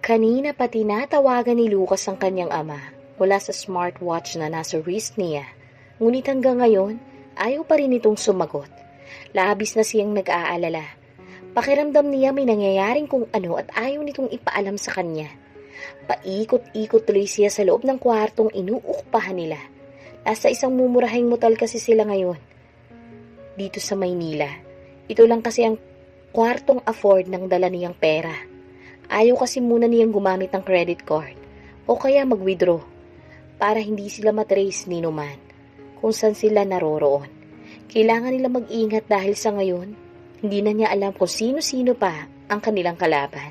Kanina pa tinatawagan ni Lucas ang kanyang ama mula sa smartwatch na nasa wrist niya. Ngunit hanggang ngayon, ayaw pa rin itong sumagot. Labis na siyang nag-aalala. Pakiramdam niya may nangyayaring kung ano at ayaw nitong ipaalam sa kanya. Paikot-ikot tuloy siya sa loob ng kwartong inuukupahan nila. Nasa isang mumurahing motel kasi sila ngayon. Dito sa Maynila. Ito lang kasi ang kwartong afford ng dala niyang pera. Ayaw kasi muna niyang gumamit ng credit card o kaya mag-withdraw para hindi sila matrace ni Numan kung saan sila naroroon. Kailangan nila mag-ingat dahil sa ngayon, hindi na niya alam kung sino-sino pa ang kanilang kalaban.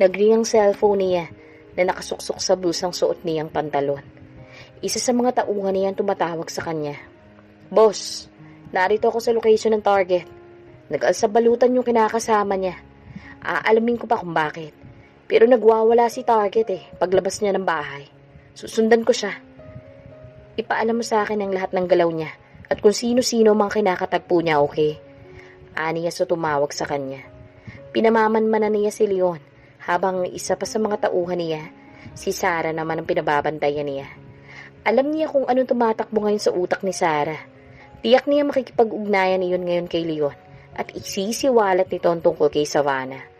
Nagring ang cellphone niya na nakasuksok sa blusang suot niyang pantalon. Isa sa mga tauhan niyang tumatawag sa kanya. "Boss, narito ako sa location ng target. Nag-alsabalutan yung kinakasama niya. Aalamin ko pa kung bakit. Pero nagwawala si target paglabas niya ng bahay. Susundan ko siya. Ipaalam mo sa akin ang lahat ng galaw niya at kung sino-sino mang kinakatagpo niya, okay?" Aniya sa tumawag sa kanya. Pinamamanmanan niya si Leon habang isa pa sa mga tauhan niya, si Sarah naman ang pinababantayan niya. Alam niya kung anong tumatakbo ngayon sa utak ni Sarah. Tiyak niya makikipag-ugnayan niyon ngayon kay Leon at isisiwalat nito ang tungkol kay Savannah.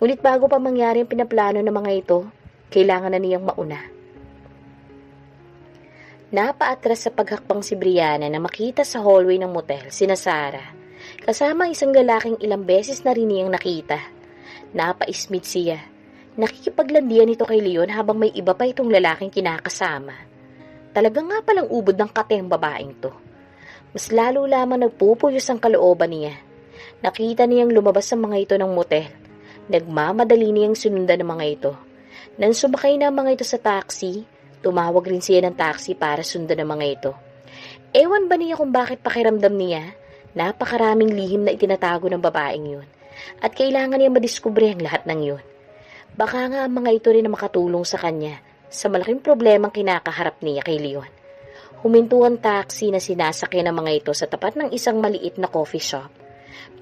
Ngunit bago pa mangyari ang pinaplano ng mga ito, kailangan na niyang mauna. Napaatras sa paghakbang si Brianna na makita sa hallway ng motel sina Sarah. Kasama isang lalaking ilang beses na rin niyang nakita. Napaismit siya. Nakikipaglandian ito kay Leon habang may iba pa itong lalaking kinakasama. Talaga nga palang ubod ng kate ang babaeng to. Mas lalo lamang nagpupuyos ang kalooban niya. Nakita niyang lumabas ang mga ito ng motel. Nagmamadali niyang sunundan ng mga ito. Nang sumakay na ang mga ito sa taxi, tumawag rin siya ng taxi para sundan ang mga ito. Ewan ba niya kung bakit pakiramdam niya? Napakaraming lihim na itinatago ng babaeng yun. At kailangan niya madiskubre ang lahat ng yun. Baka nga ang mga ito rin na makatulong sa kanya sa malaking problemang kinakaharap niya kay Leon. Huminto ang taxi na sinasakyan ng mga ito sa tapat ng isang maliit na coffee shop.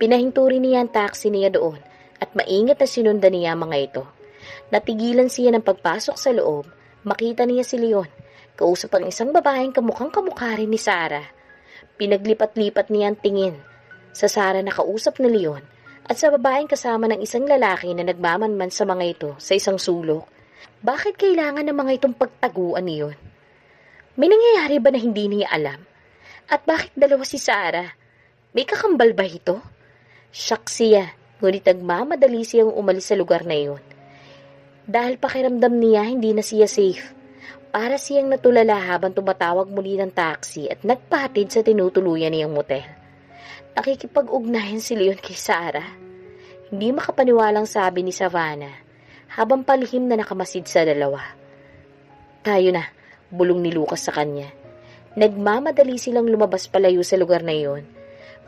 Pinahinto rin niya ang taxi niya doon at maingat na sinundan niya ang mga ito. Natigilan siya ng pagpasok sa loob, makita niya si Leon, kausap ang isang babaeng kamukhang kamukha rin ni Sarah. Pinaglipat-lipat niya ang tingin sa Sarah na kausap ni Leon at sa babaeng kasama ng isang lalaki na nagmamanman sa mga ito sa isang sulok. Bakit kailangan ng mga itong pagtaguan niyon? May nangyayari ba na hindi niya alam? At bakit dalawa si Sarah? May kakambal ba ito? Shock siya, ngunit nagmamadali siyang umalis sa lugar na iyon. Dahil pakiramdam niya hindi na siya safe. Para siyang natulala habang tumatawag muli ng taxi at nagpatid sa tinutuluyan niyang motel. Nakikipag-ugnayan si Leon kay Sarah. Hindi makapaniwalang sabi ni Savannah habang palihim na nakamasid sa dalawa. "Tayo na," bulong ni Lucas sa kanya. Nagmamadali silang lumabas palayo sa lugar na iyon.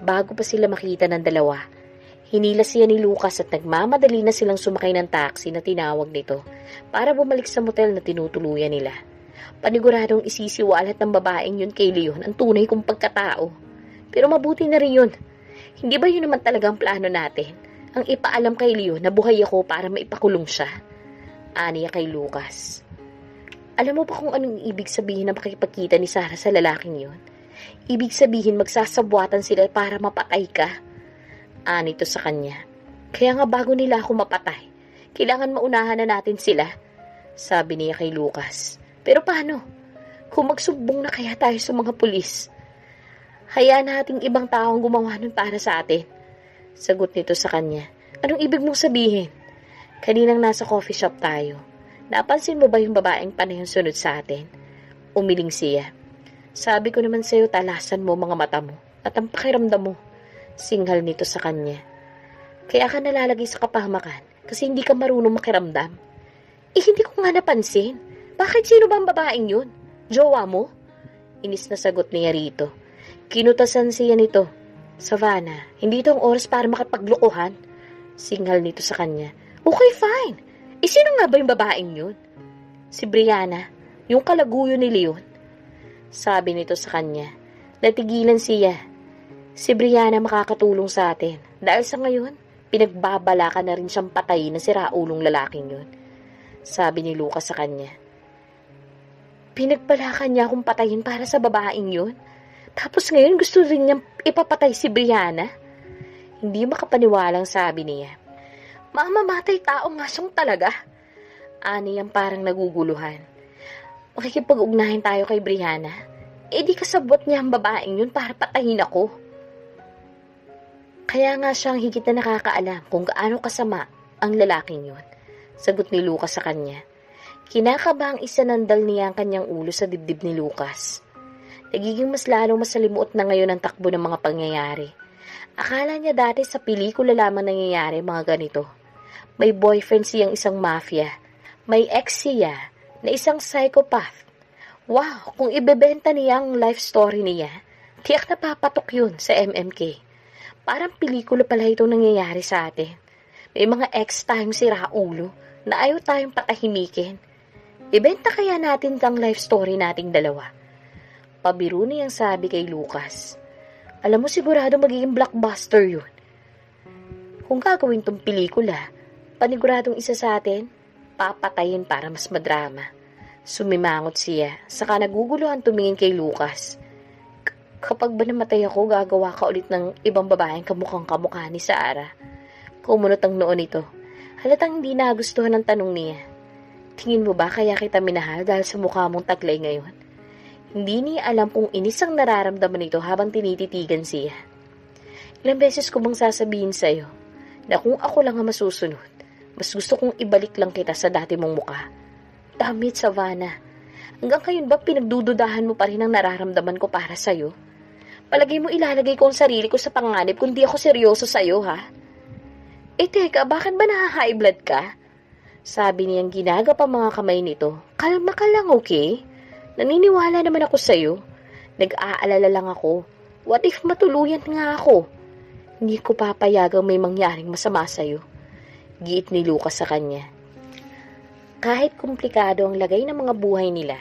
Bago pa sila makita ng dalawa, hinila siya ni Lucas at nagmamadali na silang sumakay ng taxi na tinawag nito para bumalik sa motel na tinutuluyan nila. Paniguradong isisiwalat ng babaeng yun kay Leon ang tunay kong pagkatao. Pero mabuti na rin yun. Hindi ba yun naman talagang plano natin? Ang ipaalam kay Leon na buhay ako para maipakulong siya. Aniya kay Lucas. Alam mo ba kung anong ibig sabihin na makikipagkita ni Sarah sa lalaking yun? Ibig sabihin magsasabwatan sila para mapatay ka. Anito sa kanya. Kaya nga bago nila ako mapatay, kailangan maunahan na natin sila. Sabi niya kay Lucas. Pero paano? Kung magsumbong na kaya tayo sa mga pulis? Hayaan nating ibang taong gumawa nun para sa atin. Sagot nito sa kanya. Anong ibig mong sabihin? Kaninang nasa coffee shop tayo. Napansin mo ba yung babaeng panayong sunod sa atin? Umiling siya. Sabi ko naman sa'yo, talasan mo mga mata mo at ang pakiramdam mo. Singhal nito sa kanya. Kaya ka nalalagay sa kapahamakan kasi hindi ka marunong makiramdam. Hindi ko nga napansin. Bakit sino ba ang babaeng yun? Jowa mo? Inis na sagot niya rito. Kinutasan siya nito. Savannah, hindi ito ang oras para makapaglokohan. Singhal nito sa kanya. Okay, fine. Sino nga ba yung babaeng yun? Si Brianna, yung kalaguyo ni Leon. Sabi nito sa kanya. Natigilan siya. Si Brianna makakatulong sa atin. Dahil sa ngayon, pinagbabala ka na rin siyang patayin na siraulong lalaking yun. sabi ni Lucas sa kanya. Pinagpalakan niya akong patayin para sa babaeng yun? Tapos ngayon gusto rin niyang ipapatay si Brianna? Hindi makapaniwalang sabi niya. Mamamatay tao nga siyang talaga. Ani ang parang naguguluhan. Makikipag-ugnahin tayo kay Brianna. Eh di kasabot niya ang babaeng yun para patayin ako. Kaya nga siyang higit na nakakaalam kung gaano kasama ang lalaking yun. Sagot ni Lucas sa kanya. Kinakabang isanandal niya ang kanyang ulo sa dibdib ni Lucas. Nagiging mas lalong masalimuot na ngayon ang takbo ng mga pangyayari. Akala niya dati sa pelikula lamang nangyayari mga ganito. May boyfriend siyang isang mafia. May ex siya na isang psychopath. Wow, kung ibebenta niya ang life story niya, tiyak na papatok yun sa MMK. Parang pelikula pala itong nangyayari sa atin. May mga ex tayong siraulo na ayaw tayong patahimikin. Ibenta kaya natin ang life story nating dalawa. Pabiro niyang sabi kay Lucas. Alam mo sigurado magiging blockbuster yun. Kung gagawin tong pelikula, paniguradong isa sa atin, papatayin para mas madrama. Sumimangot siya, saka naguguluhan tumingin kay Lucas. Kapag ba namatay ako, gagawa ka ulit ng ibang babaeng kamukhang kamukha ni Sarah. Kumunot ang noon nito. Halatang hindi nagustuhan ang tanong niya. Tingin mo ba kaya kita minahal dahil sa mukha mong taglay ngayon? Hindi niya alam kung inis ang nararamdaman nito habang tinititigan siya. Ilang beses ko bang sasabihin sa'yo na kung ako lang ang masusunod, mas gusto kong ibalik lang kita sa dati mong mukha. Damit, Savannah. Hanggang ngayon ba pinagdududahan mo pa rin ang nararamdaman ko para sa'yo? Palagay mo ilalagay ko ang sarili ko sa panganib kung di ako seryoso sa'yo, ha? Eh teka, bakit ba naha-high blood ka? Sabi niyang ginagap ang mga kamay nito. Kalma ka lang, okay? Naniniwala naman ako sa'yo. Nag-aalala lang ako. What if matuluyan nga ako? Hindi ko papayagang may mangyaring masama sa'yo. Giit ni Lucas sa kanya. Kahit komplikado ang lagay ng mga buhay nila,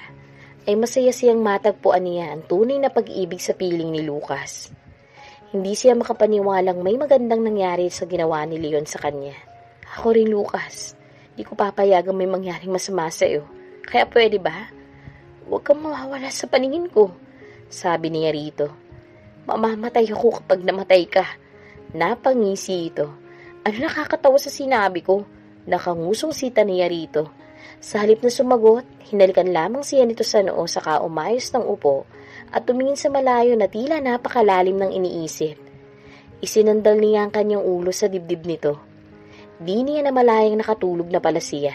ay masaya siyang matagpuan niya ang tunay na pag-ibig sa piling ni Lucas. Hindi siya makapaniwalang may magandang nangyari sa ginawa ni Leon sa kanya. Ako rin, Lucas. Di ko papayagang may mangyaring masama sa iyo. Kaya pwede ba? Huwag kang mawawala sa paningin ko, sabi niya rito. Mamamatay ako kapag namatay ka. Napangisi ito. Ano nakakatawa sa sinabi ko? Nakangusong sita niya rito. Sa halip na sumagot, hinalikan lamang siya nito sa noo saka umayos ng upo at tumingin sa malayo na tila napakalalim ng iniisip. Isinandal niya ang kanyang ulo sa dibdib nito. Di niya na malayang nakatulog na pala siya.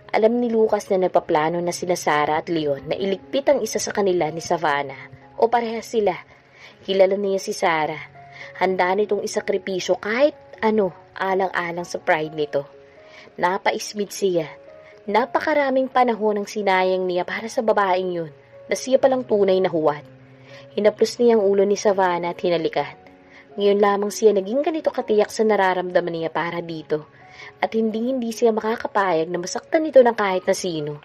Alam ni Lucas na nagpaplano na sina Sarah at Leon na iligpit ang isa sa kanila ni Savannah o parehas sila. Kilala niya si Sarah. Handa nitong isakripisyo kahit ano alang-alang sa pride nito. Napaismit siya. Napakaraming panahon ang sinayang niya para sa babaeng yun na siya palang tunay na huwad. Hinaplos niya ang ulo ni Savannah at hinalikan. Ngayon lamang siya naging ganito katiyak sa nararamdaman niya para dito at hindi siya makakapayag na masaktan nito ng kahit na sino.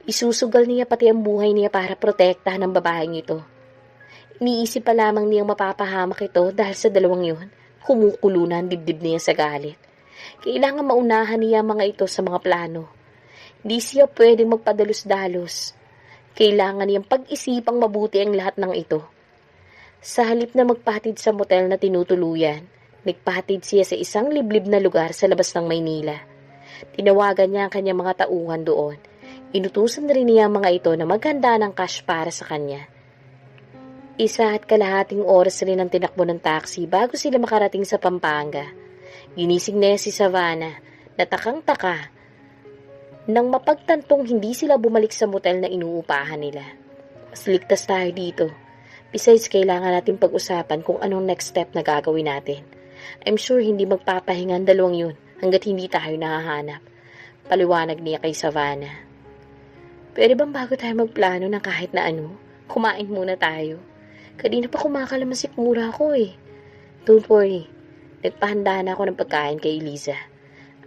Isusugal niya pati ang buhay niya para protektahan ang babaeng ito. Iniisip pa lamang niyang mapapahamak ito dahil sa dalawang yun, kumukulo na ang dibdib niya sa galit. Kailangan maunahan niya mga ito sa mga plano. Di siya pwedeng magpadalos-dalos. Kailangan niyang pag-isipang mabuti ang lahat ng ito. Sa halip na magpatid sa motel na tinutuluyan, nagpatid siya sa isang liblib na lugar sa labas ng Maynila. Tinawagan niya ang kanyang mga tauhan doon. Inutusan rin niya ang mga ito na maghanda ng cash para sa kanya. 1.5 oras rin ang tinakbo ng taxi bago sila makarating sa Pampanga. Ginising niya si Savannah, na takang-taka, nang mapagtantong hindi sila bumalik sa motel na inuupahan nila. Mas ligtas tayo dito. Besides, kailangan natin pag-usapan kung anong next step na gagawin natin. I'm sure hindi magpapahinga ang dalawang yun hanggat hindi tayo nahahanap. Paliwanag niya kay Savannah. Pwede bang bago tayo magplano ng kahit na ano, kumain muna tayo? Kanina pa kumakalamasik mura ako eh. Don't worry, nagpahanda na ako ng pagkain kay Eliza.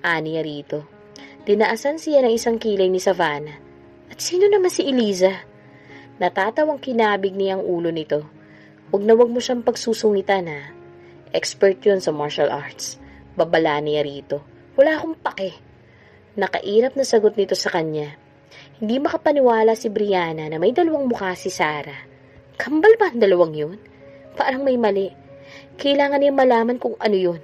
Aniya rito. Dinaasan siya ng isang kilay ni Savannah. At sino naman si Eliza? Natatawang kinabig niya ang ulo nito. Huwag na huwag mo siyang pagsusungitan ha. Expert yun sa martial arts. Babala niya rito. Wala akong pake. Nakairap na sagot nito sa kanya. Hindi makapaniwala si Brianna na may dalawang mukha si Sarah. Kambal ba ang dalawang yun? Parang may mali. Kailangan niya malaman kung ano yun.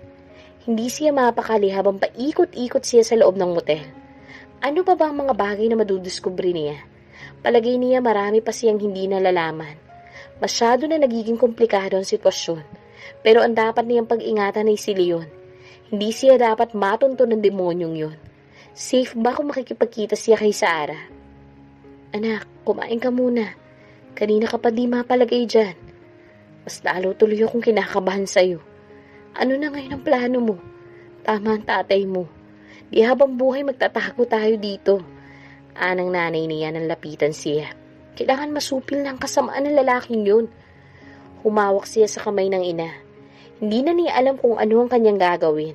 Hindi siya mapakali habang paikot-ikot siya sa loob ng motel. Ano pa ba ang mga bagay na madudiskubre niya? Palagay niya marami pa siyang hindi nalalaman. Masyado na nagiging komplikado ang sitwasyon. Pero ang dapat niyang pag-ingatan ay si Leon. Hindi siya dapat matunto ng demonyong yun. Safe ba kung makikipagkita siya kay Sarah? Anak, kumain ka muna. Kanina ka pa di mapalagay dyan. Mas lalo tuloy akong kinakabahan sa'yo. Ano na ngayon ang plano mo? Tama ang tatay mo. Di habang buhay magtatago tayo dito. Anang nanay niya nang lapitan siya. Kailangan masupil na ang kasamaan ng lalaking yun. Humawak siya sa kamay ng ina. Hindi na niya alam kung ano ang kanyang gagawin.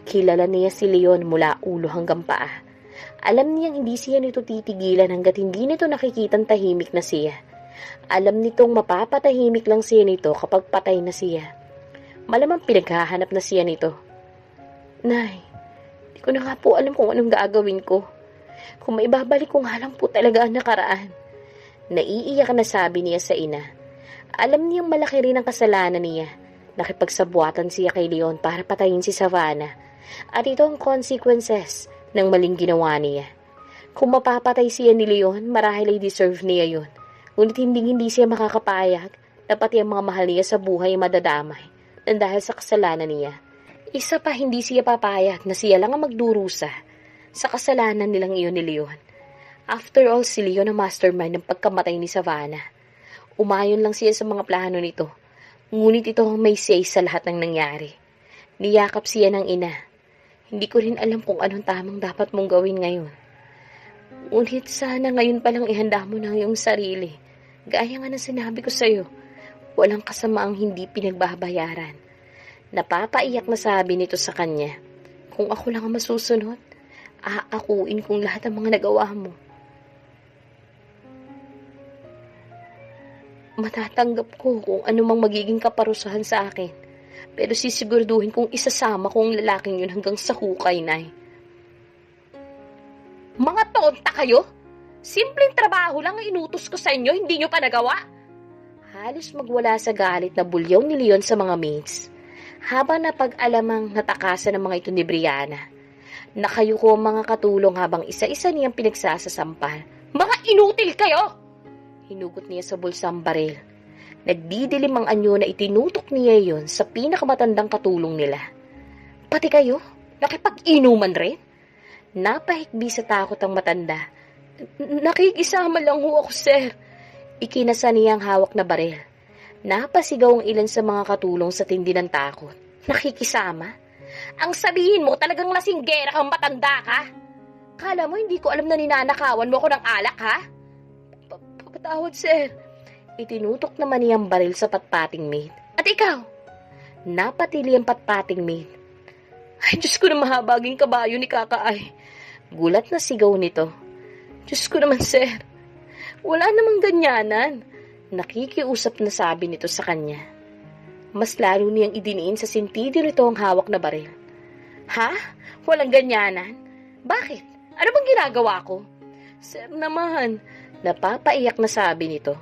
Kilala niya si Leon mula ulo hanggang paa. Alam niyang hindi siya nito titigilan hanggat hindi nito nakikitang tahimik na siya. Alam nitong mapapatahimik lang siya nito kapag patay na siya. Malamang pinaghahanap na siya nito. Nay, di ko na nga po alam kung anong gagawin ko. Kung maibabalik ko nga lang po talaga ang nakaraan. Naiiyak na sabi niya sa ina. Alam niyang malaki rin ang kasalanan niya. Nakipagsabuatan siya kay Leon para patayin si Savannah. At ito ang consequences ng maling ginawa niya. Kung mapapatay siya ni Leon, marahil ay deserve niya yun. Ngunit hindi siya makakapayag na pati ang mga mahal niya sa buhay ay madadamay nang dahil sa kasalanan niya. Isa pa, hindi siya papayag na siya lang ang magdurusa sa kasalanan nilang iyon ni Leon. After all, si Leon ang mastermind ng pagkamatay ni Savannah. Umayon lang siya sa mga plano nito. Ngunit ito ang may say sa lahat ng nangyari. Niyakap siya ng ina. Hindi ko rin alam kung anong tamang dapat mong gawin ngayon. Ngunit sana ngayon palang ihanda mo ng iyong sarili. Gaya nga ng sinabi ko sa'yo, walang kasamaang hindi pinagbabayaran. Napapaiyak na sabi nito sa kanya. Kung ako lang ang masusunod, aakuin kong lahat ng mga nagawa mo. Matatanggap ko kung anumang magiging kaparusahan sa akin. Pero sisiguraduhin kong isasama ko ang lalaking yun hanggang sa hukay, Nay. Mga tonta kayo? Simpleng trabaho lang ang inutos ko sa inyo, hindi nyo pa nagawa? Halos magwala sa galit na bulyaw ni Leon sa mga mates. Habang napag-alamang natakasan ng mga ito ni Brianna. Nakayuko ang mga katulong habang isa-isa niyang pinagsasasampal. Mga inutil kayo! Hinugot niya sa bulsa ang baril. Nagdidilim ang anyo na itinutok niya yon sa pinakamatandang katulong nila. Pati kayo? Nakipag-inuman rin? Napahikbi sa takot ang matanda. Nakikisama lang ho ako, sir. Ikinasa niya ang hawak na baril. Napasigaw ang ilan sa mga katulong sa tindi ng takot. Nakikisama? Ang sabihin mo, talagang lasinggera kang matanda ka? Kala mo hindi ko alam na ninanakawan mo ako ng alak, ha? Patawad, sir. Itinutok naman niyang baril sa patpating maid. At ikaw? Napatili ang patpating maid. Ay, Diyos ko na mahabaging kabayo ni Kakaay. Gulat na sigaw nito. Diyos ko naman, sir. Wala namang ganyanan. Nakikiusap na sabi nito sa kanya. Mas lalo niyang idiniin sa sintido nito ang hawak na baril. Ha? Walang ganyanan? Bakit? Ano bang ginagawa ko? Sir naman, napapaiyak na sabi nito.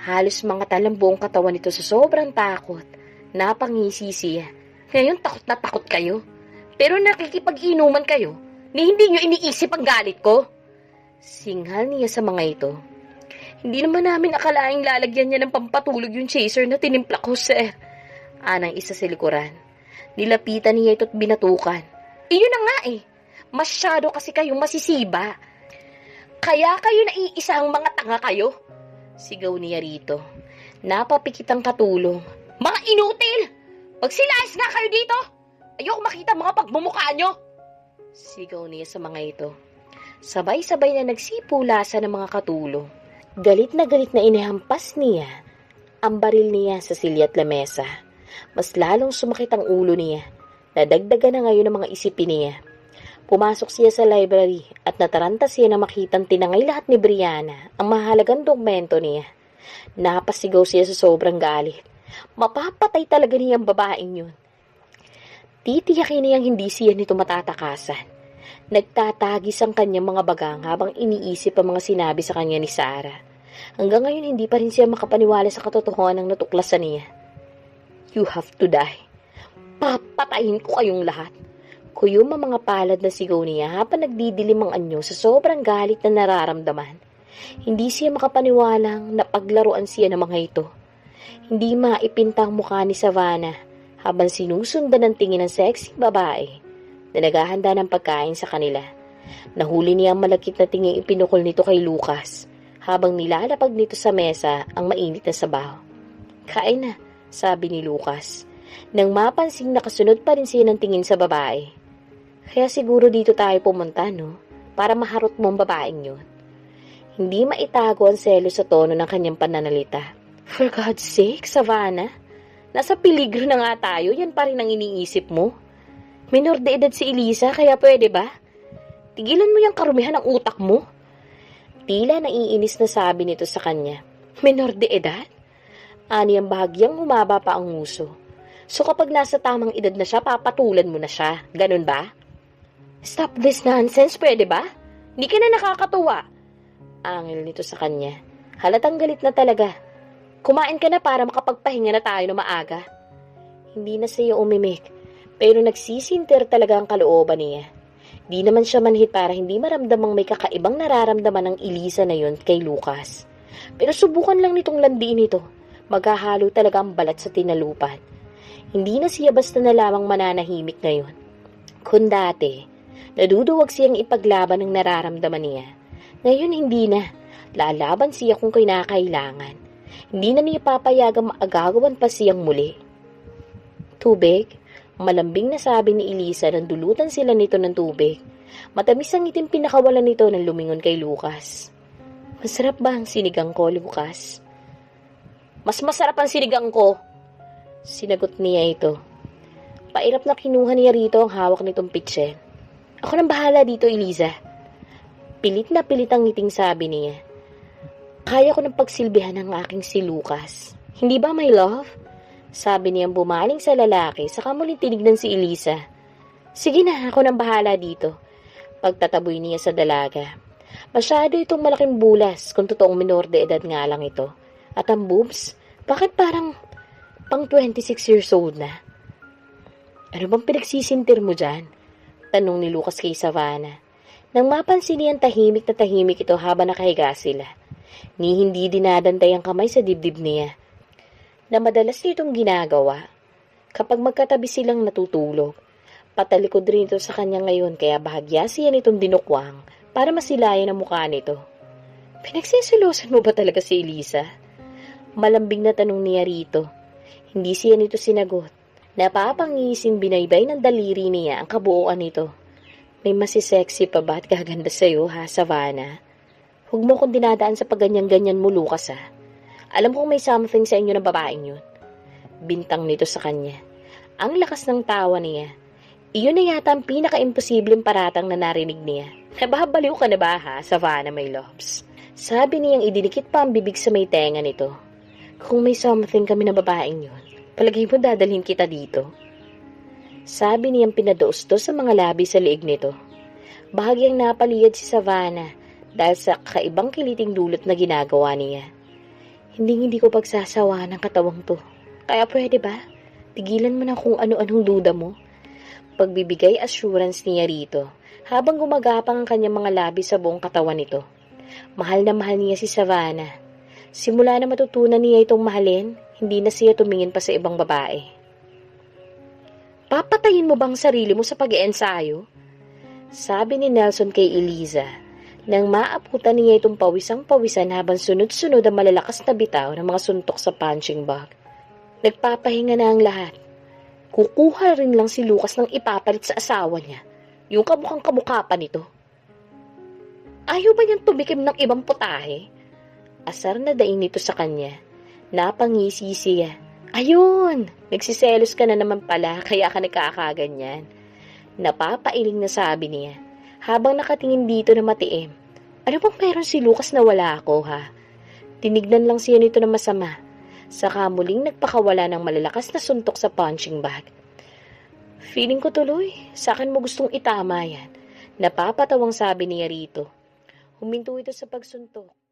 Halos mga talang buong katawan nito sa sobrang takot. Napangisi siya. Ngayon takot na takot kayo. Pero nakikipag-inuman kayo ni hindi nyo iniisip ang galit ko. Singhal niya sa mga ito. Hindi naman namin akalaing lalagyan niya ng pampatulog yung chaser na tinimpla ko, sir. Anang isa sa likuran. Nilapitan niya ito't binatukan. Iyon na nga eh. Masyado kasi kayong masisiba. Kaya kayo naiisang mga tanga kayo. Sigaw niya rito. Napapikit ang katulong. Mga inutil! Magsilayas nga kayo dito! Ayoko makita mga pagmumukha nyo! Sigaw niya sa mga ito. Sabay-sabay na nagsipulasan ng mga katulong. Galit na inihampas niya ang baril niya sa silya at lamesa. Mas lalong sumakit ang ulo niya. Nadagdagan na ngayon ang mga isipin niya. Pumasok siya sa library at nataranta siya na makitang tinangay lahat ni Brianna ang mahalagang dokumento niya. Napasigaw siya sa sobrang galit. Mapapatay talaga niya ang babaeng yun. Titiyakin niyang hindi siya nito matatakasan. Nagtatagis ang kanyang mga bagang habang iniisip ang mga sinabi sa kanya ni Sarah. Hanggang ngayon hindi pa rin siya makapaniwala sa katotohanan ng natuklasan niya. You have to die. Papatayin ko kayong lahat. Kuyom ang mga palad na sigaw niya habang nagdidilim ang anyo sa sobrang galit na nararamdaman. Hindi siya makapaniwalang napaglaruan siya ng mga ito. Hindi maipintang mukha ni Savannah habang sinusundan ng tingin ng sexy babae na naghahanda ng pagkain sa kanila. Nahuli niya ang malakit na tingin ipinukol nito kay Lucas habang nilalapag nito sa mesa ang mainit na sabaw. Kain na, sabi ni Lucas, nang mapansing nakasunod pa rin siya ng tingin sa babae. Kaya siguro dito tayo pumunta, no? Para maharot mo ang babaeng yun. Hindi maitago ang selo sa tono ng kanyang pananalita. For God's sake, Savannah, nasa peligro na nga tayo, yan pa rin ang iniisip mo. Minor de edad si Elisa, kaya pwede ba? Tigilan mo yung karumihan ng utak mo. Tila naiinis na sabi nito sa kanya. Minor de edad? Ani ang bahagyang humaba pa ang nguso. So kapag nasa tamang edad na siya, papatulan mo na siya. Ganun ba? Stop this nonsense, pwede ba? Hindi ka na nakakatuwa. Angil nito sa kanya. Halatang galit na talaga. Kumain ka na para makapagpahinga na tayo na maaga. Hindi na siya umimik, pero nagsisinter talaga ang kalooban niya. Di naman siya manhid para hindi maramdamang may kakaibang nararamdaman ng Elisa na yun kay Lucas. Pero subukan lang nitong landiin ito. Maghahalo talaga ang balat sa tinalupan. Hindi na siya basta na lamang mananahimik ngayon. Kung dati, naduduwag siyang ipaglaban ang nararamdaman niya. Ngayon hindi na. Lalaban siya kung kinakailangan. Hindi na niya papayagang maagagawan pa siyang muli. Tubig? Malambing na sabi ni Elisa nang dulutan sila nito ng tubig. Matamis ang itim pinakawalan nito nang lumingon kay Lucas. Masarap ba ang sinigang ko, Lucas? Mas masarap ang sinigang ko, sinagot niya ito. Pairap na kinuha niya rito ang hawak nitong pitsen. Ako nang bahala dito, Elisa. Pilit na pilit ang ngiting sabi niya. Kaya ko nang pagsilbihan ng aking si Lucas. Hindi ba, my love? Sabi niyang bumaling sa lalaki, saka muling tinignan si Elisa. Sige na, ako nang bahala dito. Pagtataboy niya sa dalaga. Masyado itong malaking bulas kung totoong minor de edad nga lang ito. At ang boobs, bakit parang pang 26 years old na? Ano bang pinagsisintir mo dyan? Tanong ni Lucas kay Savannah. Nang mapansin niyang tahimik na tahimik ito habang nakahiga sila, ni hindi dinadantay ang kamay sa dibdib niya, na madalas nitong ginagawa kapag magkatabi silang natutulog. Patalikod rin ito sa kanya ngayon kaya bahagya siya nitong dinukwang para masilayan ang mukha nito. Pinagsisilosan mo ba talaga si Elisa? Malambing na tanong niya rito. Hindi siya nito sinagot. Napapangising binaybay ng daliri niya ang kabuuan nito. May masisexy pa ba at gaganda sa'yo, ha, Savannah? Huwag mo kong dinadaan sa pagganyan-ganyan mo, Lucas, ha? Alam kong may something sa inyo ng babaeng yun. Bintang nito sa kanya. Ang lakas ng tawa niya. Iyon na yata ang pinaka-imposibleng paratang na narinig niya. Nababaliw ka na ba, ha, Savannah, my loves? Sabi niyang idinikit pa ang bibig sa may tenga nito. Kung may something kami na babaeng yun, palagay mo dadalhin kita dito. Sabi niyang pinadoos-dos sa mga labi sa liig nito. Bahagyang napaliyad si Savannah dahil sa kakaibang kiliting dulot na ginagawa niya. Hindi ko pagsasawa ng katawang to. Kaya pwede ba? Tigilan mo na kung ano-anong duda mo. Pagbibigay assurance niya rito habang gumagapang ang kanyang mga labi sa buong katawan nito. Mahal na mahal niya si Savannah. Simula na matutunan niya itong mahalin, hindi na siya tumingin pa sa ibang babae. Papatayin mo bang sarili mo sa pag-iensayo? Sabi ni Nelson kay Elisa, nang maaputan niya itong pawisang-pawisan habang sunod-sunod ang malalakas na bitaw ng mga suntok sa punching bag. Nagpapahinga na ang lahat. Kukuha rin lang si Lucas ng ipapalit sa asawa niya, yung kamukhang-kamukha pa nito. Ayaw ba niyang tumikim ng ibang putahe? Asar na daing nito sa kanya. Napangisi siya. Ayun! Nagsiselos ka na naman pala, kaya ka nagkakaganyan. Napapailing na sabi niya, habang nakatingin dito na matiim. Ano bang meron si Lucas na wala ako, ha? Tinignan lang siya nito na masama. Saka muling nagpakawala ng malalakas na suntok sa punching bag. Feeling ko tuloy, sa akin mo gustong itama yan. Napapatawang sabi niya rito. Huminto ito sa pagsuntok.